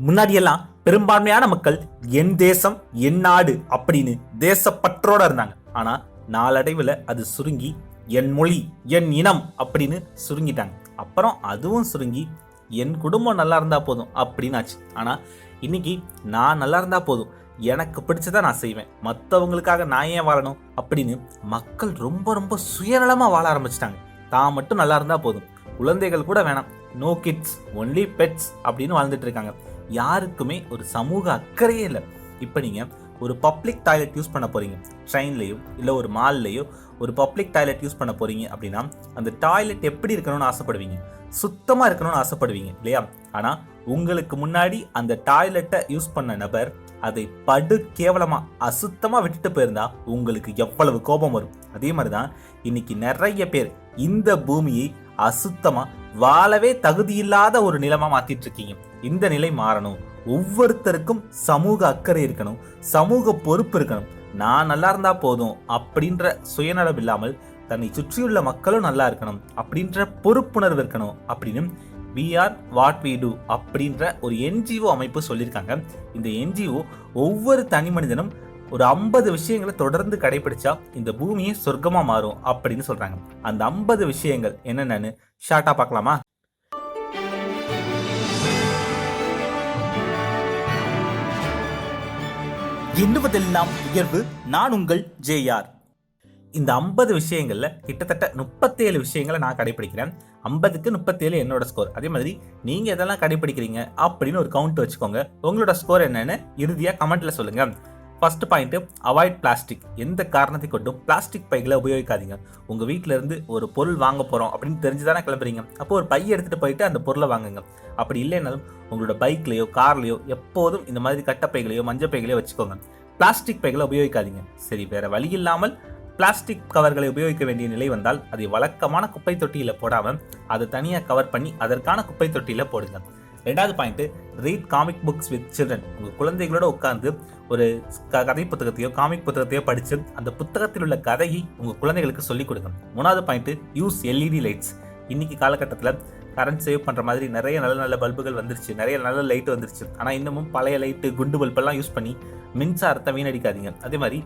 முன்னாடியெல்லாம் பெரும்பான்மையான மக்கள் என் தேசம் என் நாடு அப்படின்னு தேசப்பற்றோட இருந்தாங்க. ஆனா நாளடைவில் அது சுருங்கி என் மொழி என் இனம் அப்படின்னு சுருங்கிட்டாங்க. அப்புறம் அதுவும் சுருங்கி என் குடும்பம் நல்லா இருந்தா போதும் அப்படின்னு ஆச்சு. ஆனா இன்னைக்கு நான் நல்லா இருந்தா போதும், எனக்கு பிடிச்சதை நான் செய்வேன், மற்றவங்களுக்காக நான் ஏன் வாழணும் அப்படின்னு மக்கள் ரொம்ப ரொம்ப சுயநலமா வாழ ஆரம்பிச்சிட்டாங்க. தான் மட்டும் நல்லா இருந்தா போதும், குழந்தைகள் கூட வேணாம், நோ கிட்ஸ் ஒன்லி பெட்ஸ் அப்படின்னு வாழ்ந்துட்டு இருக்காங்க. யாருக்குமே ஒரு சமூக அக்கறையே இல்லை. இப்போ நீங்கள் ஒரு பப்ளிக் டாய்லெட் யூஸ் பண்ண போறீங்க, ட்ரெயின்லையோ இல்லை ஒரு மால்லையோ ஒரு பப்ளிக் டாய்லெட் யூஸ் பண்ண போறீங்க அப்படின்னா அந்த டாய்லெட் எப்படி இருக்கணும்னு ஆசைப்படுவீங்க? சுத்தமாக இருக்கணும்னு ஆசைப்படுவீங்க இல்லையா? ஆனால் உங்களுக்கு முன்னாடி அந்த டாய்லெட்டை யூஸ் பண்ண நபர் அதை படு கேவலமா அசுத்தமா விட்டுட்டு போயிருந்தா உங்களுக்கு எவ்வளவு கோபம் வரும்? அதே மாதிரிதான் இன்னைக்கு நிறைய பேர் இந்த பூமியை அசுத்தமா வாழவே தகுதியில்லாத ஒரு நிலமா மாத்திட்டு இருக்கீங்க. இந்த நிலை மாறணும். ஒவ்வொருத்தருக்கும் சமூக அக்கறை இருக்கணும், சமூக பொறுப்பு இருக்கணும். நான் நல்லா இருந்தா போதும் அப்படின்ற சுயநலம் இல்லாமல் தன்னை சுற்றியுள்ள மக்களும் நல்லா இருக்கணும் அப்படின்ற பொறுப்புணர்வு இருக்கணும் அப்படின்னு We are what we do அப்படின்ற ஒரு NGO அமைப்பு சொல்லியிருக்காங்க. இந்த NGO ஒவ்வொரு தனி மனிதனும் ஒரு 50 விஷயங்களை தொடர்ந்து கடைபிடிச்சா இந்த பூமியே சொர்க்கமா மாறும் அப்படின்னு சொல்றாங்க. அந்த 50 விஷயங்கள் என்னென்னு ஷார்ட்டா பார்க்கலாமா? எண்ணுவதெல்லாம் உயர்வு. நான் உங்கள் JR. இந்த 50 விஷயங்கள்ல கிட்டத்தட்ட 37 விஷயங்களை நான் கடைபிடிக்கிறேன். 50க்கு 37 என்னோட ஸ்கோர். அதே மாதிரி நீங்க எதெல்லாம் கடைபிடிக்கிறீங்க அப்படின்னு ஒரு கவுண்ட் வச்சுக்கோங்க. உங்களோட ஸ்கோர் என்னன்னு இறுதியா கமெண்ட்ல சொல்லுங்க. First point, avoid plastic. எந்த காரணத்தை கொண்டும் பிளாஸ்டிக் பைகளை உபயோகிக்காதீங்க. உங்க வீட்டில இருந்து ஒரு பொருள் வாங்க போறோம் அப்படின்னு தெரிஞ்சுதானே கிளம்புறீங்க. அப்போ ஒரு பை எடுத்துட்டு போயிட்டு அந்த பொருளை வாங்குங்க. அப்படி இல்லைனாலும் உங்களோட பைக்லயோ கார்லயோ எப்போதும் இந்த மாதிரி கட்டப்பைகளையோ மஞ்சள் பைகளையோ வச்சுக்கோங்க. பிளாஸ்டிக் பைகளை உபயோகிக்காதீங்க. சரி, வேற வழி இல்லாமல் பிளாஸ்டிக் கவர்களை உபயோகிக்க வேண்டிய நிலை வந்தால் அதை வழக்கமான குப்பை தொட்டியில போடாம அதை தனியா கவர் பண்ணி அதற்கான குப்பை தொட்டியில போடுங்க. ரெண்டாவது point, read comic books with children. உங்க குழந்தைகளோட உட்கார்ந்து ஒரு கதை புத்தகத்தையோ காமிக் புத்தகத்தையோ படிச்சு அந்த புத்தகத்தில் உள்ள கதையை உங்க குழந்தைகளுக்கு சொல்லிக் கொடுங்க. மூணாவது பாயிண்ட், யூஸ் LED லைட்ஸ். இன்னைக்கு காலகட்டத்தில் கரண்ட் சேவ் பண்ற மாதிரி நிறைய நல்ல நல்ல பல்புகள் வந்துருச்சு, நிறைய நல்ல லைட் வந்துருச்சு. ஆனா இன்னமும் பழைய லைட்டு குண்டு பல்பெல்லாம் யூஸ் பண்ணி மின்சாரத்தை வீணடிக்காதீங்க. அதே மாதிரி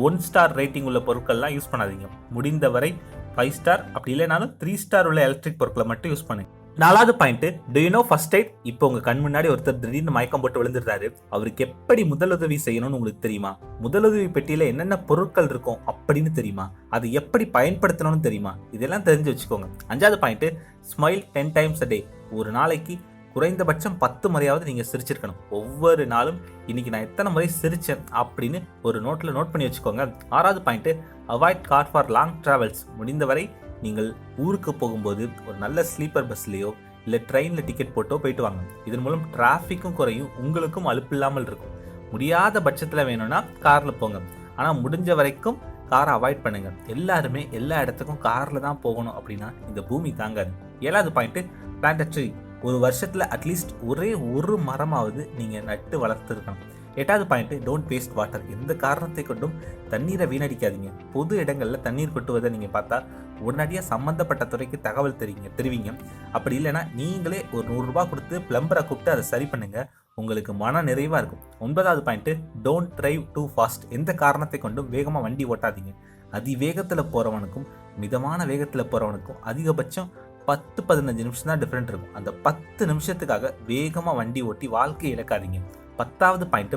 1 ஸ்டார் ரேட்டிங் உள்ள பொருட்கள்லாம் யூஸ் பண்ணாதீங்க. முடிந்தவரை 5 ஸ்டார் அப்படி இல்லைனாலும் 3 ஸ்டார் உள்ள எலக்ட்ரிக் பொருட்களை மட்டும் யூஸ் பண்ணுங்க. நாலாவது point, to you know first eight? இப்போ உங்க கண் முன்னாடி ஒருத்தர் திடீர்னு மயக்கம் போட்டு விழுந்துடுறாரு, அவருக்கு எப்படி முதலுதவி செய்யணும்னு உங்களுக்கு தெரியுமா? முதலுதவி பெட்டியில என்னென்ன பொருட்கள் இருக்கும் அப்படின்னு தெரியுமா? அதை எப்படி பயன்படுத்தணும்னு தெரியுமா? இதெல்லாம் தெரிஞ்சு வச்சுக்கோங்க. அஞ்சாவது point, smile 10 times a day. ஒரு நாளைக்கு குறைந்தபட்சம் 10 முறையாவது நீங்க சிரிச்சிருக்கணும். ஒவ்வொரு நாளும் இன்னைக்கு நான் எத்தனை முறை சிரிச்சேன் அப்படின்னு ஒரு நோட்ல நோட் பண்ணி வச்சுக்கோங்க. ஆறாவது point, avoid car for long travels. முடிந்தவரை நீங்கள் ஊருக்கு போகும்போது ஒரு நல்ல ஸ்லீப்பர் பஸ்லயோ இல்லை ட்ரெயின்ல டிக்கெட் போட்டோ போயிட்டு வாங்க. இதன் மூலம் டிராஃபிக்கும் குறையும், உங்களுக்கும் அலுப்பு இல்லாமல் இருக்கும். முடியாத பட்சத்தில் வேணும்னா கார்ல போங்க, ஆனா முடிஞ்ச வரைக்கும் காரை அவாய்ட் பண்ணுங்க. எல்லாருமே எல்லா இடத்துக்கும் கார்ல தான் போகணும் அப்படின்னா இந்த பூமி தாங்காது. ஏழாவது பாயிண்ட், பிளான்ட் ட்ரீ. ஒரு வருஷத்துல அட்லீஸ்ட் ஒரே ஒரு மரமாவது நீங்க நட்டு வளர்த்துருக்கணும். எட்டாவது பாயிண்ட், டோன்ட் வேஸ்ட் வாட்டர். எந்த காரணத்தை கொண்டும் தண்ணீரை வீணடிக்காதீங்க. பொது இடங்கள்ல தண்ணீர் கொட்டுவதை நீங்க பார்த்தா உடனடியாக சம்பந்தப்பட்ட துறைக்கு தகவல் தெரிவிங்க. அப்படி இல்லைன்னா நீங்களே ஒரு 100 ரூபாய் கொடுத்து பிளம்பரை கூப்பிட்டு அதை சரி பண்ணுங்க. உங்களுக்கு மன நிறைவா இருக்கும். 9வது point, don't drive too fast. எந்த காரணத்தை கொண்டும் வேகமா வண்டி ஓட்டாதீங்க. அதிவேகத்துல போறவனுக்கும் மிதமான வேகத்துல போறவனுக்கும் அதிகபட்சம் 10-15 நிமிஷம் தான் டிஃபரெண்ட் இருக்கும். அந்த 10 நிமிஷத்துக்காக வேகமா வண்டி ஓட்டி வாழ்க்கையை இழக்காதீங்க. 10வது point,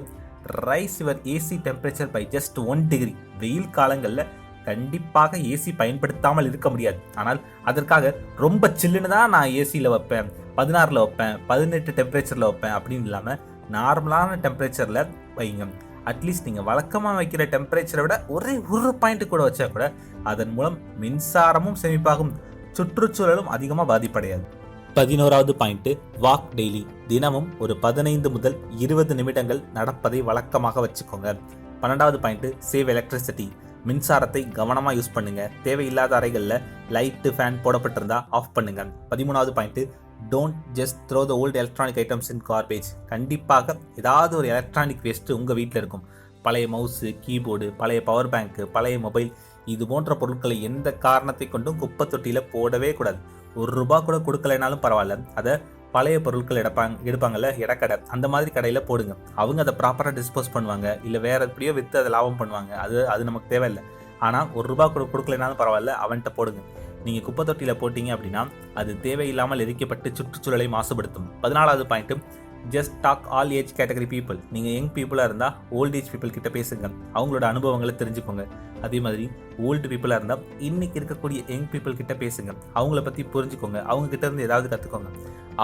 raise your AC temperature by just 1 degree. வெயில் காலங்கள்ல கண்டிப்பாக ஏசி பயன்படுத்தாமல் இருக்க முடியாது. ஆனால் அதற்காக ரொம்ப சில்லுன்னு தான் நான் ஏசியில் வைப்பேன், 16ல் வைப்பேன், 18 டெம்பரேச்சரில் வைப்பேன் அப்படின்னு இல்லாமல் நார்மலான டெம்பரேச்சரில் வைங்க. அட்லீஸ்ட் நீங்கள் வழக்கமாக வைக்கிற டெம்பரேச்சரை விட ஒரே ஒரு பாயிண்ட் கூட வச்சா கூட அதன் மூலம் மின்சாரமும் சேமிப்பாகும், சுற்றுச்சூழலும் அதிகமாக பாதிப்படையாது. 11வது பாயிண்ட், வாக் டெய்லி. தினமும் ஒரு 15 முதல் 20 நிமிடங்கள் நடப்பதை வழக்கமாக வச்சுக்கோங்க. 12வது பாயிண்ட், சேவ் எலக்ட்ரிசிட்டி. மின்சாரத்தை கவனமாக யூஸ் பண்ணுங்க. தேவையில்லாத அறைகளில் லைட்டு ஃபேன் போடப்பட்டிருந்தா ஆஃப் பண்ணுங்க. 13வது point, don't just throw the old electronic items in garbage. கண்டிப்பாக ஏதாவது ஒரு எலக்ட்ரானிக் வேஸ்ட்டு உங்கள் வீட்டில் இருக்கும். பழைய மவுஸு, கீபோர்டு, பழைய பவர் பேங்க்கு, பழைய மொபைல், இது போன்ற பொருட்களை எந்த காரணத்தை கொண்டும் குப்பை தொட்டியில் போடவே கூடாது. 1 ரூபாய் கூட கொடுக்கலைனாலும் பரவாயில்ல, அதை பழைய பொருட்கள் எடுப்பாங்கல்ல இடக்கடை, அந்த மாதிரி கடையில் போடுங்க. அவங்க அதை ப்ராப்பராக டிஸ்போஸ் பண்ணுவாங்க, இல்லை வேற எப்படியோ விற்று அதை லாபம் பண்ணுவாங்க. அது நமக்கு தேவையில்லை. ஆனால் ₹1 கொடுக்கலைனாலும் பரவாயில்ல, அவன்கிட்ட போடுங்க. நீங்கள் குப்பை தொட்டியில் போட்டிங்க அப்படின்னா அது தேவையில்லாமல் எரிக்கப்பட்டு சுற்றுச்சூழலை மாசுபடுத்தும். 14வது point, just talk all age category people. நீங்கள் யங் பீப்புளாக இருந்தால் ஓல்ட் ஏஜ் பீப்புள் கிட்ட பேசுங்க, அவங்களோட அனுபவங்களை தெரிஞ்சுக்கோங்க. அதே மாதிரி ஓல்டு பீப்புளாக இருந்தால் இன்னைக்கு இருக்கக்கூடிய யங் பீப்புள் கிட்ட பேசுங்க, அவங்கள பற்றி புரிஞ்சுக்கோங்க, அவங்க கிட்ட இருந்து ஏதாவது கற்றுக்கோங்க.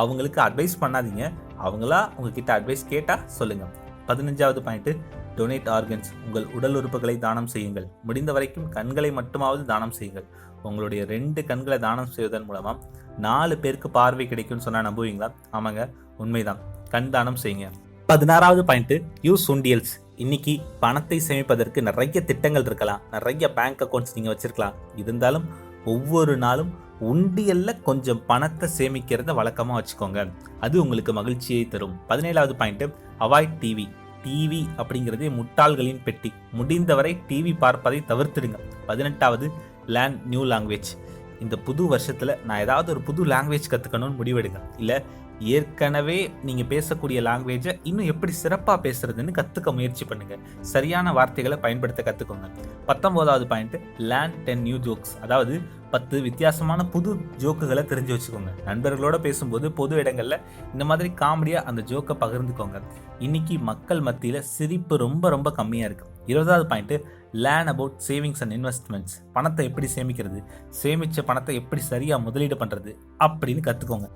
அவங்களுக்கு அட்வைஸ் பண்ணாதீங்க, அவங்களா உங்ககிட்ட அட்வைஸ் கேட்டால் சொல்லுங்கள். 15வது பாயிண்ட், டொனேட் ஆர்கன்ஸ். உங்கள் உடல் உறுப்புகளை தானம் செய்யுங்கள். முடிந்த வரைக்கும் கண்களை மட்டுமாவது தானம் செய்யுங்கள். உங்களுடைய 2 கண்களை தானம் செய்வதன் மூலமாக 4 பேருக்கு பார்வை கிடைக்கும்னு சொன்னால் நம்புவீங்களா? ஆமாங்க, உண்மைதான். கண் தானம் செய்யுங்க. 16வது பாயிண்ட், யூஸ் உண்டியல்ஸ். இன்னைக்கு பணத்தை சேமிப்பதற்கு நிறைய திட்டங்கள் இருக்கலாம், நிறைய பேங்க் அக்கௌண்ட்ஸ் நீங்கள் வச்சிருக்கலாம். இருந்தாலும் ஒவ்வொரு நாளும் உண்டியல்ல கொஞ்சம் பணத்தை சேமிக்கிறத வழக்கமாக வச்சுக்கோங்க, அது உங்களுக்கு மகிழ்ச்சியை தரும். 17வது பாயிண்ட், அவாய்ட் டிவி. டிவி அப்படிங்கிறதே முட்டாள்களின் பெட்டி. முடிந்தவரை டிவி பார்ப்பதை தவிர்த்துடுங்க. 18வது, லேர்ன் நியூ லாங்குவேஜ். இந்த புது வருஷத்தில் நான் ஏதாவது ஒரு புது லாங்குவேஜ் கற்றுக்கணும்னு முடிவெடுங்க. இல்லை ஏற்கனவே நீங்கள் பேசக்கூடிய லாங்குவேஜை இன்னும் எப்படி சிறப்பாக பேசுறதுன்னு கற்றுக்க முயற்சி பண்ணுங்கள். சரியான வார்த்தைகளை பயன்படுத்த கற்றுக்கோங்க. 19வது பாயிண்ட், லேர்ன் 10 நியூ ஜோக்ஸ். அதாவது 10 வித்தியாசமான புது ஜோக்குகளை தெரிஞ்சு வச்சுக்கோங்க. நண்பர்களோட பேசும்போது பொது இடங்களில் இந்த மாதிரி காமெடியாக அந்த ஜோக்கை பகிர்ந்துக்கோங்க. இன்னைக்கு மக்கள் மத்தியில் சிரிப்பு ரொம்ப ரொம்ப கம்மியாக இருக்குது. 20வது point, learn about savings and investments. பணத்தை எப்படி சேமிக்கிறது, சேமித்த பணத்தை எப்படி சரியாக முதலீடு பண்ணுறது அப்படின்னு கற்றுக்கோங்க.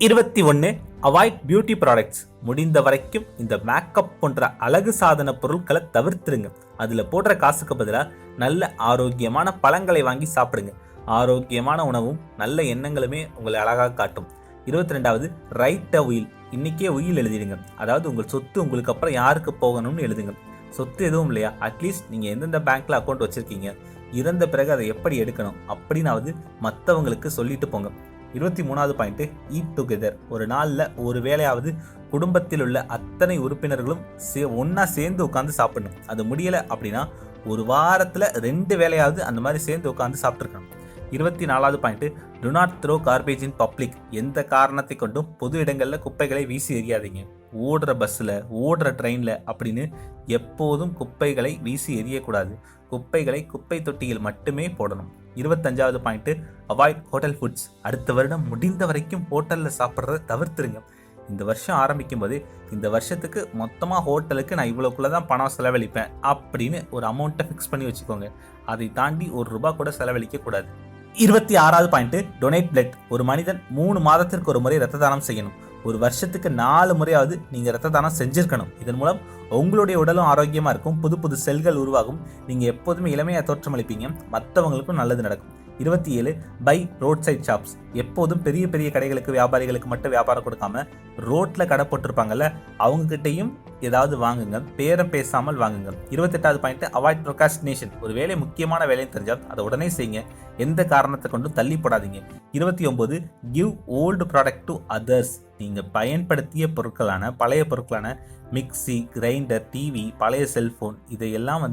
21, அவாய்ட் பியூட்டி ப்ராடக்ட்ஸ். முடிந்த வரைக்கும் இந்த மேக்கப் போன்ற அழகு சாதன பொருட்களை தவிர்த்துருங்க. அதில் போடுற காசுக்கு பதிலாக நல்ல ஆரோக்கியமான பழங்களை வாங்கி சாப்பிடுங்க. ஆரோக்கியமான உணவும் நல்ல எண்ணங்களுமே உங்களை அழகாக காட்டும். 22வது, ரைட் அ உயில். இன்னைக்கே உயில் எழுதிடுங்க. அதாவது உங்கள் சொத்து உங்களுக்கு அப்புறம் யாருக்கு போகணும்னு எழுதுங்க. சொத்து எதுவும் இல்லையா, அட்லீஸ்ட் நீங்கள் எந்தெந்த பேங்க்ல அக்கௌண்ட் வச்சிருக்கீங்க, இறந்த பிறகு அதை எப்படி எடுக்கணும் அப்படின்னாவது மற்றவங்களுக்கு சொல்லிட்டு போங்க. 23வது பாயிண்ட், ஈட் டுகெதர். ஒரு நாளில் ஒரு வேளையாவது குடும்பத்தில் உள்ள அத்தனை உறுப்பினர்களும் ஒன்றா சேர்ந்து உட்காந்து சாப்பிடணும். அது முடியலை அப்படின்னா ஒரு வாரத்தில் 2 வேளையாவது அந்த மாதிரி சேர்ந்து உட்காந்து சாப்பிட்ருக்கணும். 24வது point, do not throw garbage in public. எந்த காரணத்தை கொண்டும் பொது இடங்களில் குப்பைகளை வீசி எறியாதீங்க. ஓடுற பஸ்ஸில், ஓடுற ட்ரெயினில் அப்படின்னு எப்போதும் குப்பைகளை வீசி எறியக்கூடாது. குப்பைகளை குப்பை தொட்டியில் மட்டுமே போடணும். 25வது பாயிண்ட், அவாய்ட் ஹோட்டல் ஃபுட்ஸ். அடுத்த வருடம் முடிந்த வரைக்கும் ஹோட்டலில் சாப்பிட்றத தவிர்த்துருங்க. இந்த வருஷம் ஆரம்பிக்கும் போது இந்த வருஷத்துக்கு மொத்தமாக ஹோட்டலுக்கு நான் இவ்வளோக்குள்ள தான் பணம் செலவழிப்பேன் அப்படின்னு ஒரு அமௌண்ட்டை ஃபிக்ஸ் பண்ணி வச்சுக்கோங்க. அதை தாண்டி ₹1 கூட செலவழிக்க கூடாது. 26வது பாயிண்ட், டொனேட் பிளட். ஒரு மனிதன் 3 மாதத்திற்கு ஒரு முறை ரத்த தானம் செய்யணும். ஒரு வருஷத்துக்கு 4 முறையாவது நீங்கள் ரத்த தானம் செஞ்சிருக்கணும். இதன் மூலம் உங்களுடைய உடலும் ஆரோக்கியமாக இருக்கும், புது புது செல்கள் உருவாகும், நீங்கள் எப்போதுமே இளமையாக தோற்றமளிப்பீங்க, மற்றவங்களுக்கும் நல்லது நடக்கும். 27, பை ரோட் சைட் ஷாப்ஸ். எப்போதும் பெரிய பெரிய கடைகளுக்கு, வியாபாரிகளுக்கு மட்டும் வியாபாரம் கொடுக்காம ரோட்டில் கடை போட்டிருப்பாங்கல்ல, அவங்ககிட்டையும் ஏதாவது வாங்குங்க, பேரம் பேசாமல் வாங்குங்க. 28வது பாயிண்ட், அவாய்ட் ப்ரொகாஸ்டினேஷன். ஒரு வேலை முக்கியமான வேலைன்னு தெரிஞ்சால் அதை உடனே செய்யுங்க, எந்த காரணத்தை கொண்டும் தள்ளி போடாதீங்க. 29, give old product to others. நீங்கள் பயன்படுத்திய பொருட்களான, பழைய பொருட்களான மிக்சி, கிரைண்டர், டிவி, பழைய செல்ஃபோன், இதையெல்லாம்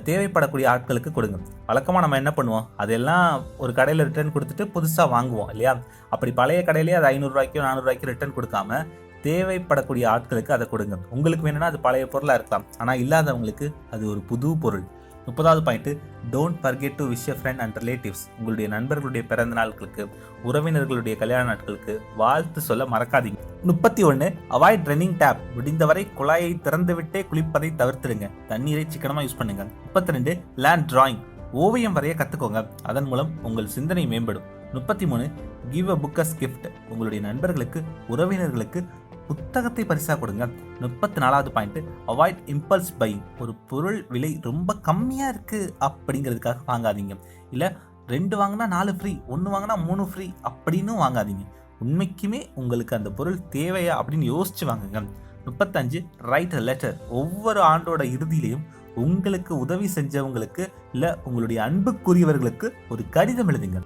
தேவைப்படக்கூடிய ஆட்களுக்கு கொடுங்க. வழக்கமாக நம்ம என்ன பண்ணுவோம், அதெல்லாம் ஒரு கடையில் ரிட்டர்ன் கொடுத்துட்டு புதுசாக வாங்குவோம் இல்லையா? அப்படி பழைய கடையிலேயே அது ₹500 ₹400 ரிட்டர்ன் கொடுக்காம தேவைப்படக்கூடிய ஆட்களுக்கு அதை கொடுங்க. உங்களுக்கு வேணும்னா அது பழைய பொருளாக இருக்கலாம், ஆனால் இல்லாதவங்களுக்கு அது ஒரு புது பொருள். 30வது point, don't forget to wish friend and relatives. உங்களுடைய நண்பர்களுடைய பிறந்த நாட்களுக்கு, உறவினர்களுடைய கல்யாண நாட்களுக்கு வாழ்த்து சொல்ல மறக்காதீங்க. 31, அவாய்ட் ரன்னிங் டேப். முடிந்தவரை குழாயை திறந்துவிட்டே குளிப்பதை தவிர்த்துடுங்க, தண்ணீரை சிக்கனமாக யூஸ் பண்ணுங்க. 32, லேர்ன் டிராயிங். ஓவியம் வரைய கற்றுக்கோங்க, அதன் மூலம் உங்கள் சிந்தனை மேம்படும். 33, give a book as gift. உங்களுடைய நண்பர்களுக்கு, உறவினர்களுக்கு புத்தகத்தை பரிசா கொடுங்க. 34வது பாயிண்ட், அவாய்ட் இம்பல்ஸ் பையிங். ஒரு பொருள் விலை ரொம்ப கம்மியாக இருக்குது அப்படிங்கிறதுக்காக வாங்காதீங்க. இல்லை 2 வாங்கினா 4 ஃப்ரீ, 1 வாங்கினா 3 ஃப்ரீ அப்படின்னு வாங்காதீங்க. உண்மைக்குமே உங்களுக்கு அந்த பொருள் தேவையா அப்படின்னு யோசிச்சு வாங்குங்க. 35, ரைட் அ லெட்டர். ஒவ்வொரு ஆண்டோட இறுதியிலையும் உங்களுக்கு உதவி செஞ்சவங்களுக்கு, இல்லை உங்களுடைய அன்புக்குரியவர்களுக்கு ஒரு கடிதம் எழுதுங்க.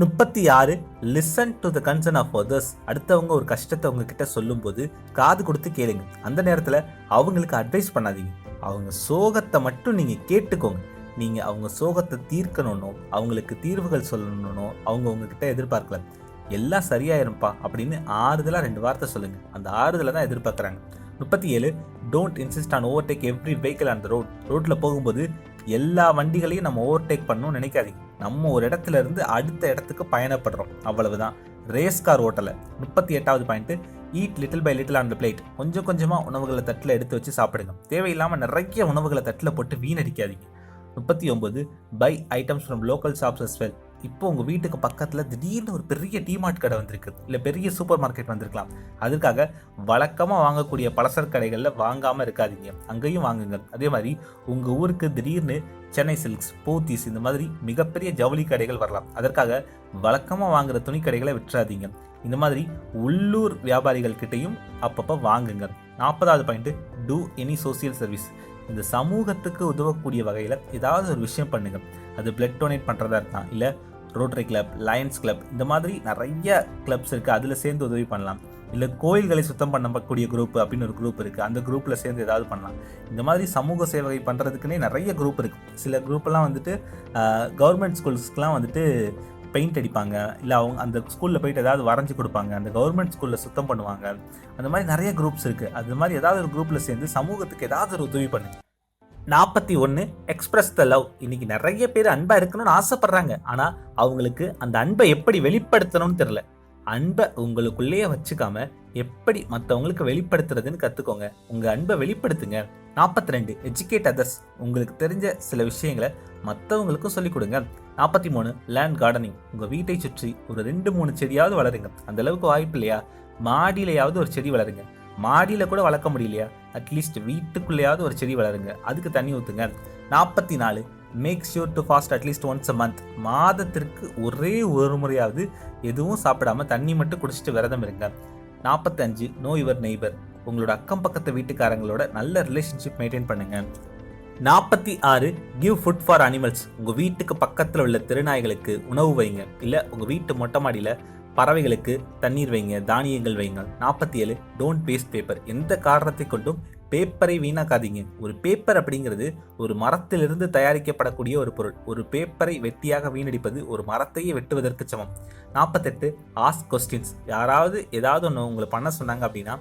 36, listen to the concern of others. அடுத்தவங்க ஒரு கஷ்டத்தை உங்ககிட்ட சொல்லும்போது காது கொடுத்து கேளுங்க. அந்த நேரத்தில் அவங்களுக்கு அட்வைஸ் பண்ணாதீங்க, அவங்க சோகத்தை மட்டும் நீங்கள் கேட்டுக்கோங்க. நீங்கள் அவங்க சோகத்தை தீர்க்கணும்னோ, அவங்களுக்கு தீர்வுகள் சொல்லணும்னோ அவங்க உங்ககிட்ட எதிர்பார்க்கல. எல்லாம் சரியாயிரும்ப்பா அப்படின்னு ஆறுதலாக 2 வார்த்தை சொல்லுங்கள். அந்த ஆறுதலை தான் எதிர்பார்க்குறாங்க. 37, don't insist on overtake every vehicle on the road. ரோட்டில் போகும்போது எல்லா வண்டிகளையும் நம்ம ஓவர்டேக் பண்ணணும்னு நினைக்காதீங்க. நம்ம ஒரு இடத்துல இருந்து அடுத்த இடத்துக்கு பயணப்படுறோம், அவ்வளவுதான். ரேஸ் கார் ஓட்டலை. 38வது point, eat little by little on the plate. கொஞ்சம் கொஞ்சமாக உணவுகளை தட்டில் எடுத்து வச்சு சாப்பிடுங்க. தேவையில்லாமல் நிறைய உணவுகளை தட்டில் போட்டு வீணடிக்காதீங்க. 39, buy items from local shops as well. இப்போ உங்கள் வீட்டுக்கு பக்கத்தில் திடீர்னு ஒரு பெரிய டிமார்ட் கடை வந்திருக்கு, இல்லை பெரிய சூப்பர் மார்க்கெட் வந்திருக்கலாம். அதுக்காக வழக்கமாக வாங்கக்கூடிய பலசர கடைகளில் வாங்காமல் இருக்காதீங்க, அங்கேயும் வாங்குங்க. அதே மாதிரி உங்கள் ஊருக்கு திடீர்னு சென்னை சில்க்ஸ், போத்தீஸ் இந்த மாதிரி மிகப்பெரிய ஜவுளி கடைகள் வரலாம். அதற்காக வழக்கமாக வாங்குகிற துணி கடைகளை விட்டுறாதீங்க. இந்த மாதிரி உள்ளூர் வியாபாரிகள் கிட்டையும் அப்பப்போ வாங்குங்க. 40வது point, do any social service. இந்த சமூகத்துக்கு உதவக்கூடிய வகையில் ஏதாவது ஒரு விஷயம் பண்ணுங்க. அது பிளட் டொனேட் பண்ணுறதா இருக்கலாம், இல்லை ரோட்டரி கிளப், லயன்ஸ் கிளப், இந்த மாதிரி நிறைய கிளப்ஸ் இருக்குது, அதில் சேர்ந்து உதவி பண்ணலாம். இல்லை கோயில்களை சுத்தம் பண்ணக்கூடிய குரூப் அப்படின்னு ஒரு குரூப் இருக்குது, அந்த குரூப்பில் சேர்ந்து ஏதாவது பண்ணலாம். இந்த மாதிரி சமூக சேவை பண்ணுறதுக்குன்னே நிறைய குரூப் இருக்குது. சில குரூப்பெல்லாம் வந்துட்டு கவர்மெண்ட் ஸ்கூல்ஸ்க்கெலாம் வந்துட்டு பெயிண்ட் அடிப்பாங்க, இல்லை அவங்க அந்த ஸ்கூலில் போயிட்டு ஏதாவது வரைஞ்சி கொடுப்பாங்க, அந்த கவர்மெண்ட் ஸ்கூலில் சுத்தம் பண்ணுவாங்க. அந்த மாதிரி நிறைய குரூப்ஸ் இருக்குது. அது மாதிரி ஏதாவது ஒரு குரூப்பில் சேர்ந்து சமூகத்துக்கு ஏதாவது ஒரு உதவி பண்ணுங்க. 41, எக்ஸ்பிரஸ் த லவ். இன்னைக்கு நிறைய பேர் அன்பாக இருக்கணும்னு ஆசைப்படுறாங்க, ஆனால் அவங்களுக்கு அந்த அன்பை எப்படி வெளிப்படுத்தணும்னு தெரியல. அன்பை உங்களுக்குள்ளேயே வச்சுக்காம எப்படி மற்றவங்களுக்கு வெளிப்படுத்துறதுன்னு கற்றுக்கோங்க. உங்கள் அன்பை வெளிப்படுத்துங்க. 42, எஜுகேட் அதர்ஸ். உங்களுக்கு தெரிஞ்ச சில விஷயங்களை மற்றவங்களுக்கும் சொல்லிக் கொடுங்க. 43, லேண்ட் கார்டனிங். உங்கள் வீட்டை சுற்றி ஒரு 2-3 செடியாவது வளருங்க. அந்த அளவுக்கு வாய்ப்பு இல்லையா, மாடியிலையாவது ஒரு செடி வளருங்க. மாடியில் கூட வளர்க்க முடியலையா, அட்லீஸ்ட் வீட்டுக்குள்ளேயாவது ஒரு செடி வளருங்க, அதுக்கு தண்ணி ஊற்றுங்க. 44, make sure to fast at least once a month. மாதத்திற்கு ஒரே ஒரு முறையாவது எதுவும் சாப்பிடாம தண்ணி மட்டும் குடிச்சிட்டு விரதம் இருங்க. 45, நோ யுவர் நெய்பர். உங்களோட அக்கம் பக்கத்து வீட்டுக்காரங்களோட நல்ல ரிலேஷன்ஷிப் மெயின்டைன் பண்ணுங்க. 46, கிவ் ஃபுட் ஃபார் அனிமல்ஸ். உங்கள் வீட்டுக்கு பக்கத்தில் உள்ள திருநாய்களுக்கு உணவு வைங்க, இல்லை உங்கள் வீட்டு மொட்டை மாடியில் பறவைகளுக்கு தண்ணீர் வைங்க, தானியங்கள் வைங்க. 47, டோன்ட் வேஸ்ட் பேப்பர். எந்த காரணத்தை கொண்டும் பேப்பரை வீணாக்காதீங்க. ஒரு பேப்பர் அப்படிங்கிறது ஒரு மரத்திலிருந்து தயாரிக்கப்படக்கூடிய ஒரு பொருள். ஒரு பேப்பரை வெட்டியாக வீணடிப்பது ஒரு மரத்தையே வெட்டுவதற்கு சமம். 48, ஆஸ்க் கொஸ்டின்ஸ். யாராவது ஏதாவது ஒன்று உங்களை பண்ண சொன்னாங்க அப்படின்னா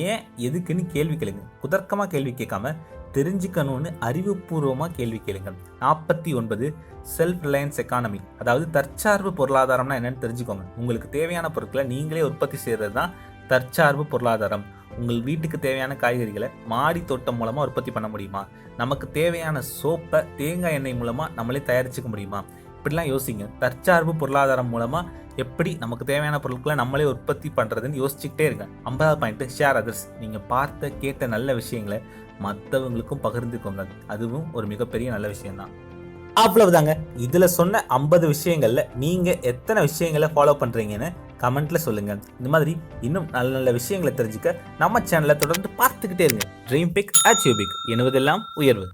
ஏன் எதுக்குன்னு கேள்வி கேளுங்க. குதர்க்கமாக கேள்வி கேட்காம தெரிஞ்சுக்கணும்னு அறிவுபூர்வமாக கேள்வி கேளுங்க. 49, செல்ஃப் ரிலையன்ஸ் எக்கானமி. அதாவது தற்சார்பு பொருளாதாரம்னா என்னன்னு தெரிஞ்சுக்கோங்க. உங்களுக்கு தேவையான பொருட்களை நீங்களே உற்பத்தி செய்கிறது தான் தற்சார்பு பொருளாதாரம். உங்கள் வீட்டுக்கு தேவையான காய்கறிகளை மாடி தோட்டம் மூலமாக உற்பத்தி பண்ண முடியுமா? நமக்கு தேவையான சோப்பை தேங்காய் எண்ணெய் மூலமாக நம்மளே தயாரிச்சுக்க முடியுமா? இப்படிலாம் யோசிங்க. தற்சார்பு பொருளாதாரம் மூலமாக எப்படி நமக்கு தேவையான பொருட்களை நம்மளே உற்பத்தி பண்ணுறதுன்னு யோசிச்சுக்கிட்டே இருங்க. 50வது பாயிண்ட், ஷேர் அதர்ஸ். நீங்கள் பார்த்த கேட்ட நல்ல விஷயங்களை மற்றவங்களுக்கும் பகிர்ந்துக்கோங்க. அதுவும் ஒரு மிகப்பெரிய நல்ல விஷயம்தான். அவ்வளவுதாங்க. இதில் சொன்ன 50 விஷயங்கள்ல நீங்கள் எத்தனை விஷயங்களை ஃபாலோ பண்ணுறீங்கன்னு கமெண்ட்ல சொல்லுங்க. இந்த மாதிரி இன்னும் நல்ல நல்ல விஷயங்களை தெரிஞ்சுக்க நம்ம சேனலை தொடர்ந்து பார்த்துக்கிட்டே இருங்க. Dream big, achieve big. எண்ணுவதெல்லாம் உயர்வு.